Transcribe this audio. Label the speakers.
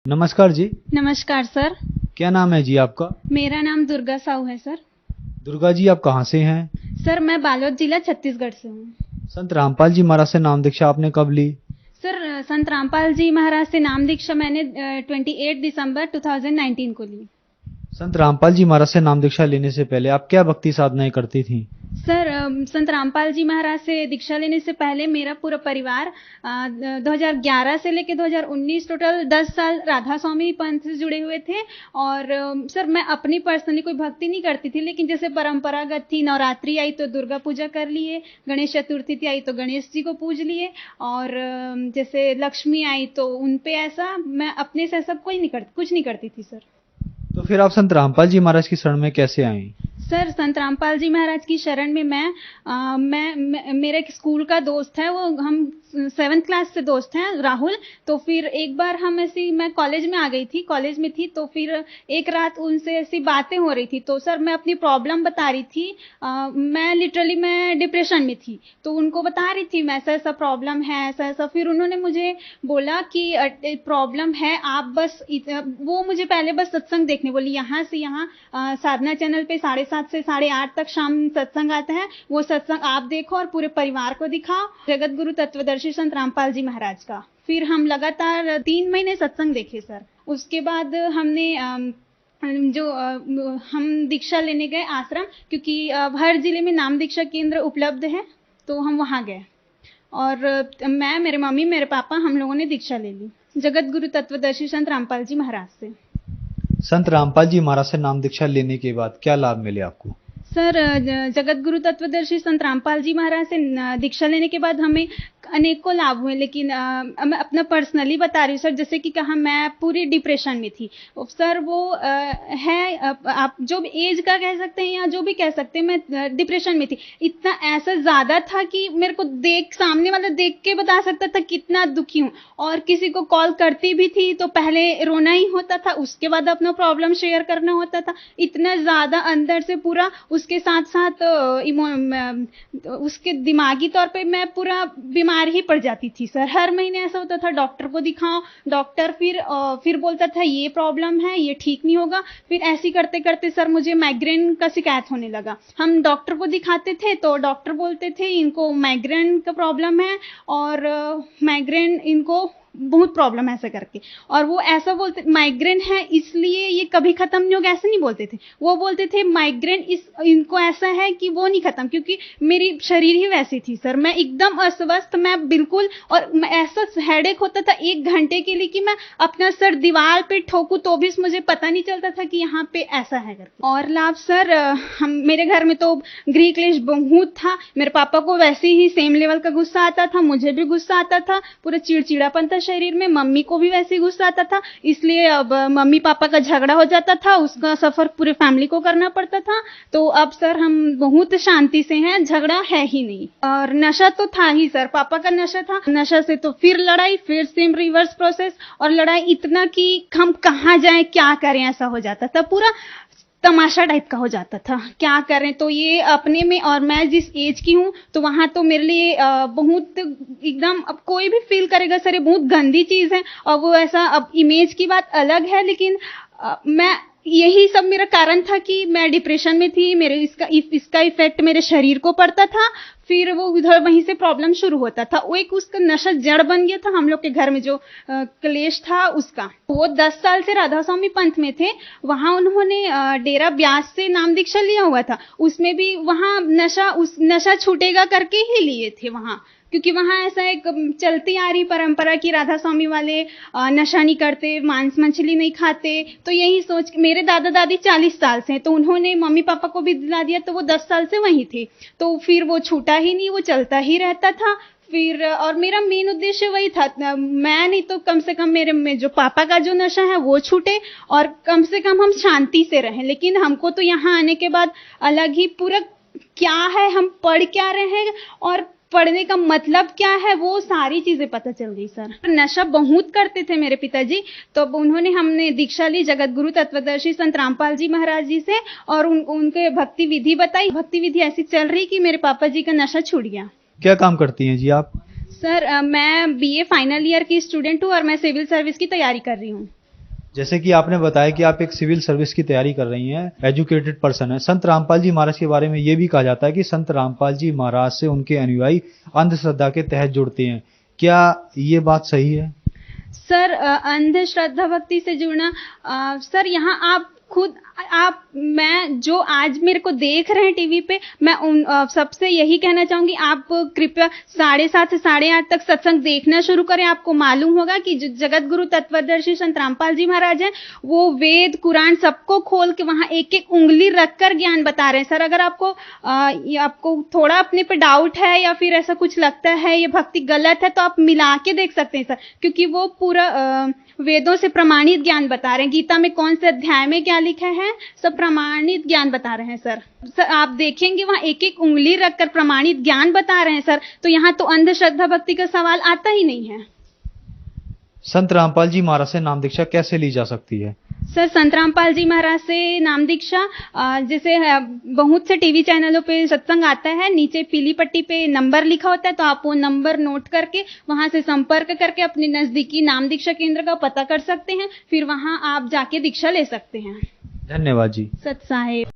Speaker 1: नमस्कार जी।
Speaker 2: नमस्कार सर।
Speaker 1: क्या नाम है जी आपका?
Speaker 2: मेरा नाम दुर्गा साहू है सर।
Speaker 1: दुर्गा जी, आप कहाँ से हैं?
Speaker 2: सर मैं बालोद जिला छत्तीसगढ़ से हूँ।
Speaker 1: संत रामपाल जी महाराज से नाम दीक्षा आपने कब ली?
Speaker 2: सर संत रामपाल जी महाराज से नाम दीक्षा मैंने 28 दिसंबर 2019 को ली।
Speaker 1: संत रामपाल जी महाराज से नाम दीक्षा लेने से पहले आप क्या भक्ति साधनाएं करती थीं?
Speaker 2: सर संत रामपाल जी महाराज से दीक्षा लेने से पहले मेरा पूरा परिवार 2011 से लेकर 2019 टोटल 10 साल राधा स्वामी पंथ से जुड़े हुए थे। और सर मैं अपनी पर्सनली कोई भक्ति नहीं करती थी, लेकिन जैसे परंपरागत थी, नवरात्रि आई तो दुर्गा पूजा कर लिए, गणेश चतुर्थी थी आई तो गणेश जी को पूज लिए, और जैसे लक्ष्मी आई तो उन पे ऐसा मैं अपने से ऐसा कुछ नहीं करती थी सर।
Speaker 1: तो फिर आप संत रामपाल जी महाराज की शरण में कैसे आईं?
Speaker 2: सर संत रामपाल जी महाराज की शरण में मैं मेरा एक स्कूल का दोस्त है, वो हम 7th क्लास से दोस्त हैं, राहुल। तो फिर एक बार हम ऐसी मैं कॉलेज में आ गई थी, कॉलेज में थी, तो फिर एक रात उनसे ऐसी बातें हो रही थी, तो सर मैं अपनी प्रॉब्लम बता रही थी। मैं डिप्रेशन में थी, तो उनको बता रही थी मैं ऐसा ऐसा प्रॉब्लम है, ऐसा ऐसा। फिर उन्होंने मुझे बोला कि प्रॉब्लम है, आप बस वो मुझे पहले बस सत्संग देखने बोली, यहाँ से यहाँ साधना चैनल पे 7:30 से 8:30 तक शाम सत्संग आता है, वो सत्संग आप देखो और पूरे परिवार को दिखाओ, जगत गुरु तत्वदर्शी संत रामपाल जी महाराज का। फिर हम लगातार 3 महीने सत्संग देखे सर। उसके बाद हमने हम दीक्षा लेने गए आश्रम, क्योंकि हर जिले में नाम दीक्षा केंद्र उपलब्ध है, तो हम वहाँ गए और मैं, मेरे मम्मी, मेरे पापा, हम लोगों ने दीक्षा ले ली जगत गुरु तत्वदर्शी संत रामपाल जी महाराज से।
Speaker 1: संत रामपाल जी महाराज से नाम दीक्षा लेने के बाद क्या लाभ मिले आपको?
Speaker 2: सर जगत गुरु तत्वदर्शी संत रामपाल जी महाराज से दीक्षा लेने के बाद हमें अनेकों लाभ हुए, लेकिन मैं अपना पर्सनली बता रही हूँ सर। जैसे कि कहा, मैं पूरी डिप्रेशन में थी सर। वो आप जो भी एज का कह सकते हैं या जो भी कह सकते हैं, मैं डिप्रेशन में थी। इतना ऐसा ज़्यादा था कि मेरे को सामने वाला देख के बता सकता था कितना दुखी हूँ। और किसी को कॉल करती भी थी तो पहले रोना ही होता था, उसके बाद अपना प्रॉब्लम शेयर करना होता था। इतना ज़्यादा अंदर से पूरा, उसके साथ साथ उसके दिमागी तौर पे मैं पूरा बीमार ही पड़ जाती थी सर। हर महीने ऐसा होता था, डॉक्टर को दिखाओ, डॉक्टर फिर बोलता था ये प्रॉब्लम है, ये ठीक नहीं होगा। फिर ऐसे करते करते सर मुझे माइग्रेन का शिकायत होने लगा। हम डॉक्टर को दिखाते थे तो डॉक्टर बोलते थे इनको माइग्रेन का प्रॉब्लम है, और माइग्रेन इनको बहुत प्रॉब्लम है ऐसा करके। और वो ऐसा बोलते माइग्रेन है इसलिए ये कभी खत्म नहीं होगा, ऐसे नहीं बोलते थे। वो बोलते थे माइग्रेन इनको ऐसा है कि वो नहीं खत्म, क्योंकि मेरी शरीर ही वैसी थी सर। मैं एकदम अस्वस्थ, मैं बिल्कुल, और ऐसा हेडेक होता था 1 घंटे के लिए कि मैं अपना सर दीवार पे ठोकूं तो भी मुझे पता नहीं चलता था कि यहाँ पे ऐसा है करके। और लाभ सर, हम मेरे घर में तो गृह क्लेश बहुत था। मेरे पापा को वैसे ही सेम लेवल का गुस्सा आता था, मुझे भी गुस्सा आता था, पूरा चिड़चिड़ापन था शरीर में। मम्मी को भी वैसे ही गुस्सा आता था, इसलिए अब मम्मी पापा का झगड़ा हो जाता था, उसका सफर पूरे फैमिली को करना पड़ता था। तो अब सर हम बहुत शांति से हैं, झगड़ा है ही नहीं। और नशा तो था ही सर, पापा का नशा था, नशा से तो फिर लड़ाई, फिर सेम रिवर्स प्रोसेस, और लड़ाई इतना कि हम कहाँ जाएं क्या करें ऐसा हो जाता था। पूरा तमाशा टाइप का हो जाता था, क्या करें। तो ये अपने में, और मैं जिस एज की हूँ तो वहाँ तो मेरे लिए बहुत एकदम, अब कोई भी फील करेगा सर ये बहुत गंदी चीज़ है। और वो ऐसा, अब इमेज की बात अलग है, लेकिन मैं, यही सब मेरा कारण था कि मैं डिप्रेशन में थी। मेरे इसका इफेक्ट मेरे शरीर को पड़ता था, फिर वो उधर वहीं से प्रॉब्लम शुरू होता था। वो एक उसका नशा जड़ बन गया था हम लोग के घर में, जो क्लेश था उसका। वो 10 साल से राधा स्वामी पंथ में थे, वहाँ उन्होंने डेरा ब्यास से नाम दीक्षा लिया हुआ था। उसमें भी वहाँ नशा छूटेगा करके ही लिए थे वहाँ, क्योंकि वहाँ ऐसा एक चलती आ रही परंपरा कि राधा स्वामी वाले नशा नहीं करते, मांस मछली नहीं खाते। तो यही सोच, मेरे दादा दादी 40 साल से हैं, तो उन्होंने मम्मी पापा को भी दिला दिया, तो वो 10 साल से वहीं थे। तो फिर वो छूटा ही नहीं, वो चलता ही रहता था। फिर और मेरा मेन उद्देश्य वही था, मैं नहीं तो कम से कम मेरे में जो पापा का जो नशा है वो छूटे, और कम से कम हम शांति से रहें। लेकिन हमको तो यहाँ आने के बाद अलग ही पूरा क्या है, हम पढ़ क्या रहे हैं और पढ़ने का मतलब क्या है, वो सारी चीजें पता चल गई सर। नशा बहुत करते थे मेरे पिताजी, तो हमने दीक्षा ली जगत गुरु तत्वदर्शी संत रामपाल जी महाराज जी से, और उनके भक्ति विधि बताई। भक्ति विधि ऐसी चल रही कि मेरे पापा जी का नशा छूट गया।
Speaker 1: क्या काम करती हैं जी आप?
Speaker 2: सर मैं बीए फाइनल ईयर की स्टूडेंट हूँ, और मैं सिविल सर्विस की तैयारी कर रही हूँ।
Speaker 1: जैसे कि आपने बताया कि आप एक सिविल सर्विस की तैयारी कर रही हैं, एजुकेटेड पर्सन है। संत रामपाल जी महाराज के बारे में ये भी कहा जाता है कि संत रामपाल जी महाराज से उनके अनुयायी अंधश्रद्धा के तहत जुड़ते हैं। क्या ये बात सही है?
Speaker 2: सर अंधश्रद्धा भक्ति से जुड़ना, सर यहाँ आप खुद आप मैं जो आज मेरे को देख रहे हैं टीवी पे, मैं उन सबसे यही कहना चाहूंगी, आप कृपया 7:30 से 8:30 तक सत्संग देखना शुरू करें। आपको मालूम होगा कि जो जगत गुरु तत्वदर्शी संत रामपाल जी महाराज हैं, वो वेद कुरान सबको खोल के वहां एक एक उंगली रखकर ज्ञान बता रहे हैं। सर अगर आपको थोड़ा अपने पे डाउट है या फिर ऐसा कुछ लगता है ये भक्ति गलत है, तो आप मिला के देख सकते हैं सर, क्योंकि वो पूरा वेदों से प्रमाणित ज्ञान बता रहे हैं। गीता में कौन से अध्याय में क्या लिखा है, सब प्रमाणित ज्ञान बता रहे हैं सर आप देखेंगे वहां एक एक उंगली रखकर प्रमाणित ज्ञान बता रहे हैं सर, तो यहाँ तो अंधश्रद्धा भक्ति का सवाल आता ही नहीं है।
Speaker 1: संत रामपाल जी महाराज से नाम दीक्षा कैसे ली जा सकती है?
Speaker 2: सर संत रामपाल जी महाराज से नाम दीक्षा, जैसे बहुत से टीवी चैनलों पे सत्संग आता है, नीचे पीली पट्टी पे नंबर लिखा होता है, तो आप वो नंबर नोट करके वहां से संपर्क करके अपने नजदीकी नाम दीक्षा केंद्र का पता कर सकते हैं, फिर वहां आप जाके दीक्षा ले सकते हैं।
Speaker 1: धन्यवाद जी।
Speaker 2: सत साहेब।